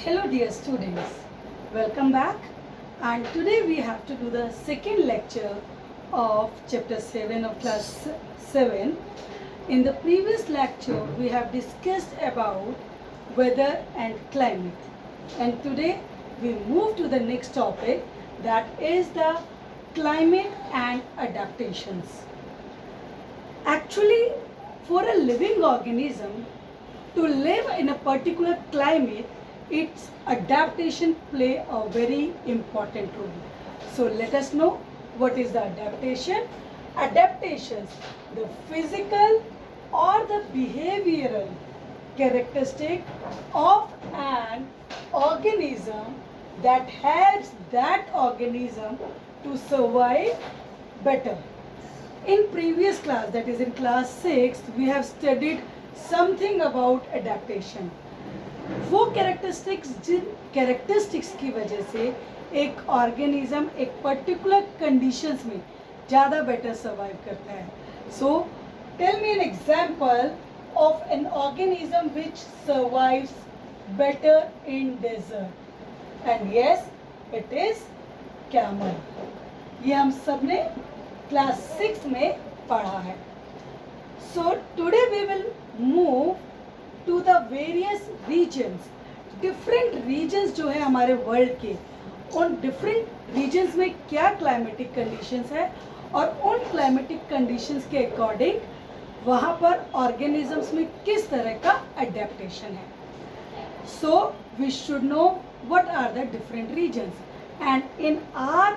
Hello dear students, welcome back, and today we have to do the second lecture of chapter 7 of class 7. In the previous lecture we have discussed about weather and climate, and today we move to the next topic, that is the climate and adaptations. Actually, for a living organism to live in a particular climate, its adaptation play a very important role. So let us know what is the adaptation. Adaptations, the physical or the behavioral characteristic of an organism that helps that organism to survive better. In previous class, that is in class 6, we have studied something about adaptation. वो characteristics की वजह से एक organism एक particular conditions में ज़्यादा better survive करता है. So tell me an example of an organism which survives better in desert, and yes it is camel. ये हम सब ने क्लास 6 में पढ़ा है. So today we will move to the various regions. Different regions जो है हमारे वर्ल्ड के, उन डिफरेंट रीजन्स में क्या क्लाइमेटिक कंडीशंस है और उन क्लाइमेटिक कंडीशंस के अकॉर्डिंग वहाँ पर ऑर्गेनिजम्स में किस तरह का अडेप्टेशन है. So we should know what are the different regions, and in our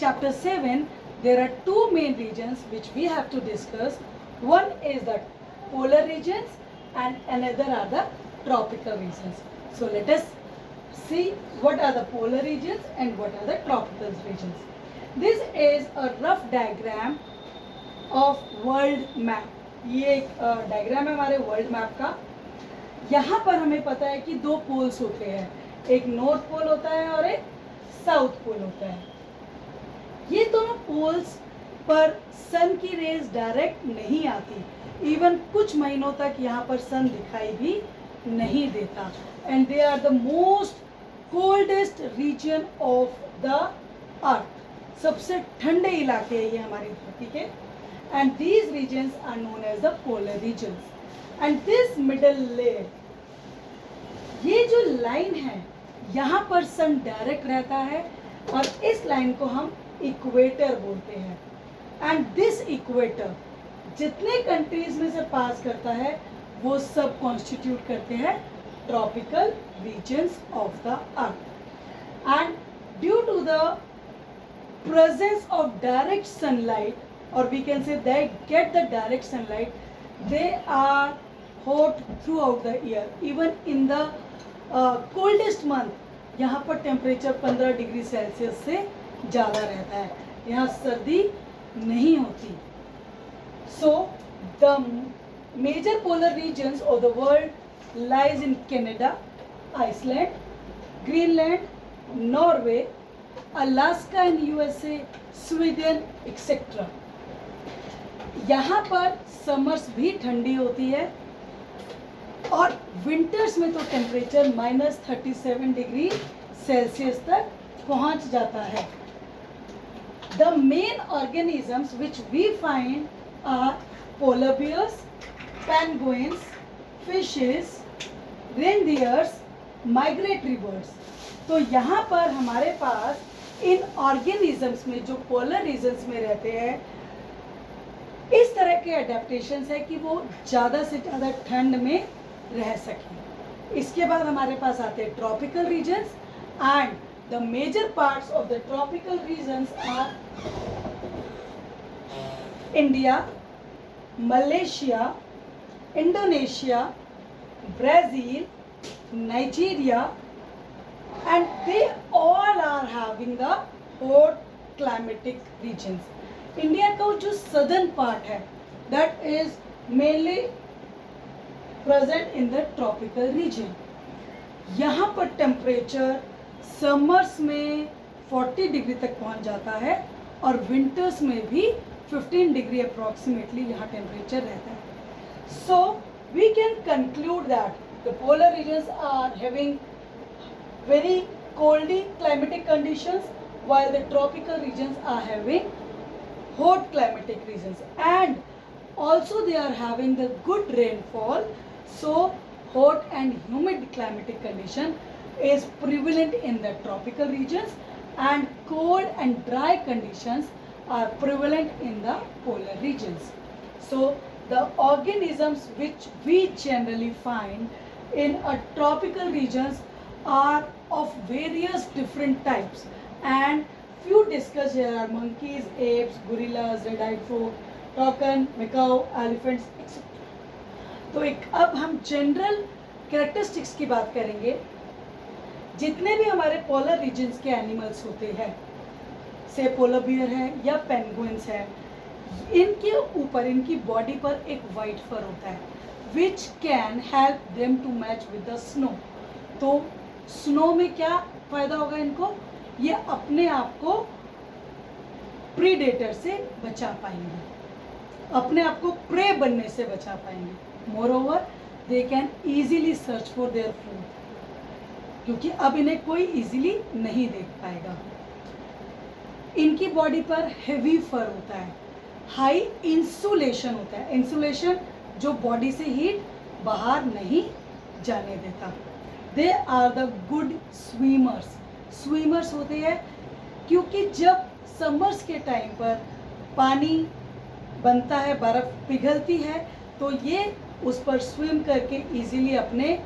chapter 7 there are two main regions which we have to discuss. One is the polar regions and another are the tropical regions. So let us see what are the polar regions and what are the tropical regions. This is a rough diagram of world map. ये एक diagram है हमारे world map का. यहाँ पर हमें पता है कि दो पोल्स होते हैं, एक नॉर्थ पोल होता है और एक साउथ पोल होता है. ये दोनों पोल्स पर सन की रेज डायरेक्ट नहीं आती. इवन कुछ महीनों तक यहाँ पर सन दिखाई भी नहीं देता. And they are the most coldest region of the earth. सबसे ठंडे इलाके हैं ये हमारी धरती के. And these regions are known as the polar regions. And this middle layer, ये जो लाइन है यहाँ पर सन डायरेक्ट रहता है और इस लाइन को हम इक्वेटर बोलते हैं. एंड दिस इक्वेटर जितने कंट्रीज में से पास करता है वो सब कॉन्स्टिट्यूट करते हैं tropical regions of the earth. And due to the presence of direct sunlight, और we can say they get the direct sunlight, they are hot throughout the year. Even in the coldest month यहाँ पर temperature 15 degree Celsius से ज़्यादा रहता है. यहाँ सर्दी नहीं होती. So the major polar regions of the world lies in Canada, Iceland, Greenland, Norway, Alaska in USA, Sweden etcetera. यहाँ पर समर्स भी ठंडी होती है और विंटर्स में तो टेम्परेचर -37 डिग्री सेल्सियस तक पहुँच जाता है. The main organisms which we find are polar bears, penguins, fishes, reindeers, migratory birds. तो यहाँ पर हमारे पास इन ऑर्गेनिजम्स में जो पोलर रीजन्स में रहते हैं इस तरह के अडेप्टेशंस है कि वो ज़्यादा से ज़्यादा ठंड में रह सकें. इसके बाद हमारे पास आते हैं tropical regions, and the major parts of the tropical regions are India, Malaysia, Indonesia, Brazil, Nigeria, and they all are having the hot climatic regions. India का जो southern part है that is mainly present in the tropical region. यहाँ पर temperature summers में 40 degree तक पहुंच जाता है और विंटर्स में भी 15 डिग्री अप्रॉक्सीमेटली यहाँ टेम्परेचर रहता है. So we can conclude that the polar regions are having very coldy climatic conditions, while the tropical regions are having hot climatic regions, and also they are having the good rainfall. So hot and humid climatic condition is prevalent in the tropical regions, and cold and dry conditions are prevalent in the polar regions. So the organisms which we generally find in a tropical regions are of various different types, and few discussed here are monkeys, apes, gorillas, red-eyed frog, toucan, macaw, elephants, etc. तो एक अब हम general characteristics की बात करेंगे. जितने भी हमारे पोलर रीजन्स के एनिमल्स होते हैं, से पोलर बियर है या पेंगुइन्स है, इनके ऊपर, इनकी बॉडी पर एक वाइट फर होता है which can help them to match with the snow. तो स्नो में क्या फायदा होगा इनको, ये अपने आप को प्रीडेटर से बचा पाएंगे, अपने आप को प्रे बनने से बचा पाएंगे. Moreover they can easily search for their food, क्योंकि अब इन्हें कोई इजीली नहीं देख पाएगा. इनकी बॉडी पर हेवी फर होता है, हाई इंसुलेशन होता है. इंसुलेशन जो बॉडी से हीट बाहर नहीं जाने देता. They are the good swimmers. Swimmers होते हैं क्योंकि जब समर्स के टाइम पर पानी बनता है, बर्फ़ पिघलती है, तो ये उस पर स्विम करके इजीली अपने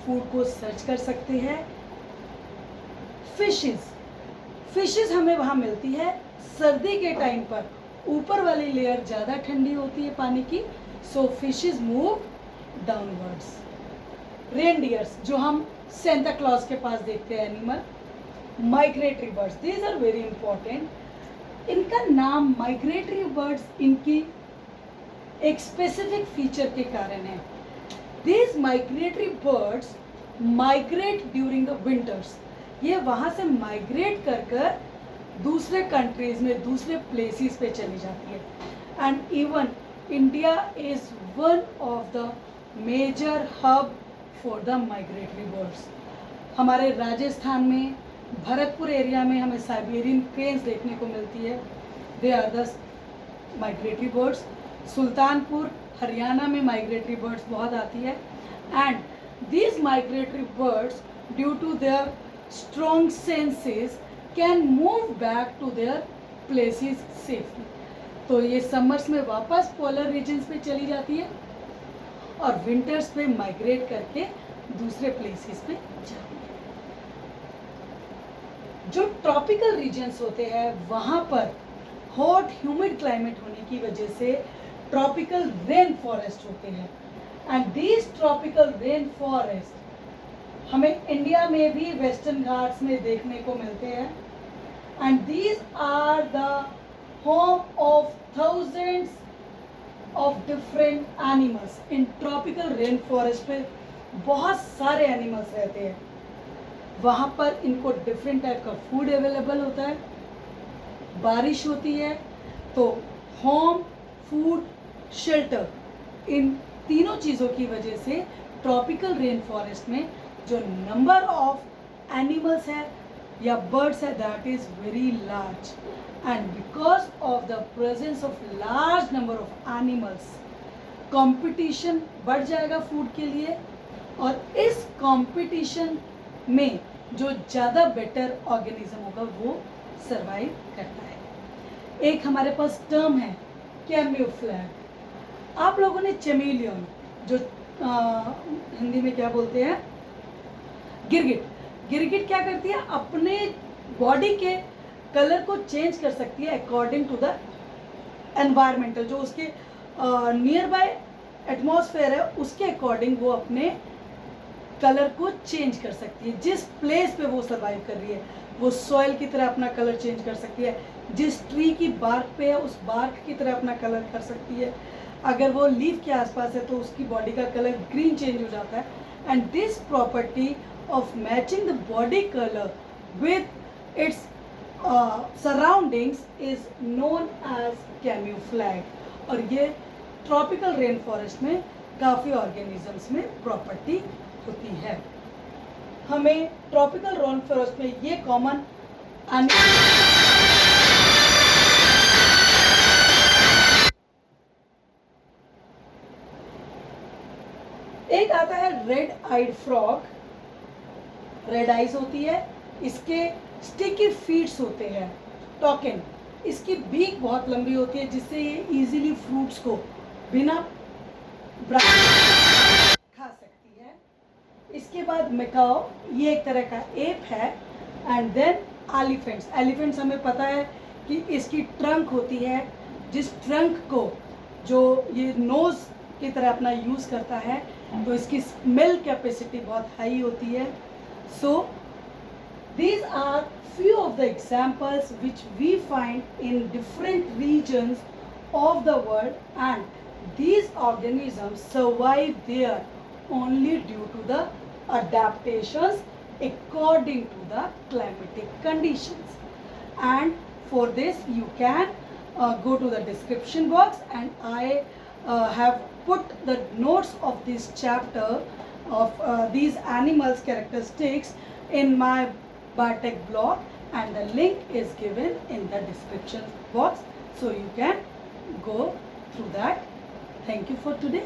फूड को सर्च कर सकते हैं. फिशेस हमें वहाँ मिलती है सर्दी के टाइम पर. ऊपर वाली लेयर ज़्यादा ठंडी होती है पानी की, so fishes move downwards. Reindeers जो हम सेंटा क्लॉज के पास देखते हैं animal, migratory birds, these are very important. इनका नाम माइग्रेटरी बर्ड्स इनकी एक स्पेसिफिक फीचर के कारण है. These migratory birds migrate during the winters. ये वहाँ से माइग्रेट कर कर दूसरे कंट्रीज में, दूसरे प्लेसेस पे चली जाती है. And even India is one of the major hub for the migratory birds. हमारे राजस्थान में भरतपुर एरिया में हमें साइबेरियन क्रेन्स देखने को मिलती है. They are the migratory birds. Sultanpur Haryana में माइग्रेटरी बर्ड्स बहुत आती है. And these migratory birds due to their strong senses can move back to their places safely. तो ये समर्स में वापस पोलर रीजन्स पे चली जाती है और विंटर्स पे माइग्रेट करके दूसरे प्लेसेस पे जाती है. जो ट्रॉपिकल रीजन्स होते हैं वहाँ पर हॉट ह्यूमिड क्लाइमेट होने की वजह से ट्रॉपिकल रेन फॉरेस्ट होते हैं. And these tropical rain forest हमें इंडिया में भी वेस्टर्न घाट्स में देखने को मिलते हैं. And these are the home of thousands of different animals. इन ट्रॉपिकल रेन फॉरेस्ट पे बहुत सारे एनिमल्स रहते हैं. वहाँ पर इनको डिफरेंट टाइप का फूड अवेलेबल होता है. बारिश होती है तो होम, फूड, शेल्टर, इन तीनों चीज़ों की वजह से ट्रॉपिकल रेन फॉरेस्ट में जो नंबर ऑफ एनिमल्स है या बर्ड्स है that is very large. And because of the presence of large number of animals competition बढ़ जाएगा फूड के लिए. और इस कंपटीशन में जो ज़्यादा बेटर ऑर्गेनिज्म होगा वो सरवाइव करता है. एक हमारे पास टर्म है कैम्यूफ्लैग. आप लोगों ने चेमेलियन, जो हिंदी में क्या बोलते हैं, गिरगिट. गिरगिट क्या करती है, अपने बॉडी के कलर को चेंज कर सकती है अकॉर्डिंग टू द एनवायरमेंटल, जो उसके नियर बाय एटमॉस्फेयर है उसके अकॉर्डिंग वो अपने कलर को चेंज कर सकती है. जिस प्लेस पे वो सर्वाइव कर रही है वो सॉइल की तरह अपना कलर चेंज कर सकती है. जिस ट्री की बार्क पे है उस बार्क की तरह अपना कलर कर सकती है. अगर वो लीफ के आसपास है तो उसकी बॉडी का कलर ग्रीन चेंज हो जाता है. And this property of matching the body colour with its surroundings is known as camouflage. और ये ट्रॉपिकल रेन फॉरेस्ट में काफ़ी ऑर्गेनिजम्स में प्रॉपर्टी होती है. हमें ट्रॉपिकल रेन फॉरेस्ट में ये कॉमन एक आता है red eyed frog, red eyes होती है, इसके स्टिकी फीट्स होते हैं, टॉकिन, इसकी बीक बहुत लंबी होती है जिससे ये इजीली फ्रूट्स को बिना खा सकती है। इसके बाद मैकाओ, ये एक तरह का एप है। एंड देन एलिफेंट्स, एलिफेंट्स हमें पता है कि इसकी ट्रंक होती है, जिस ट्रंक को जो ये नोज की तरह अपना यूज़ करता है, तो इसकी स्मेल कैपेसिटी बहुत हाई होती है। सो these are few of the examples which we find in different regions of the world, and these organisms survive there only due to the adaptations according to the climatic conditions. And for this you can go to the description box, and I have put the notes of this chapter of these animals characteristics in my Bartek blog, and the link is given in the description box, so you can go through that. Thank you for today.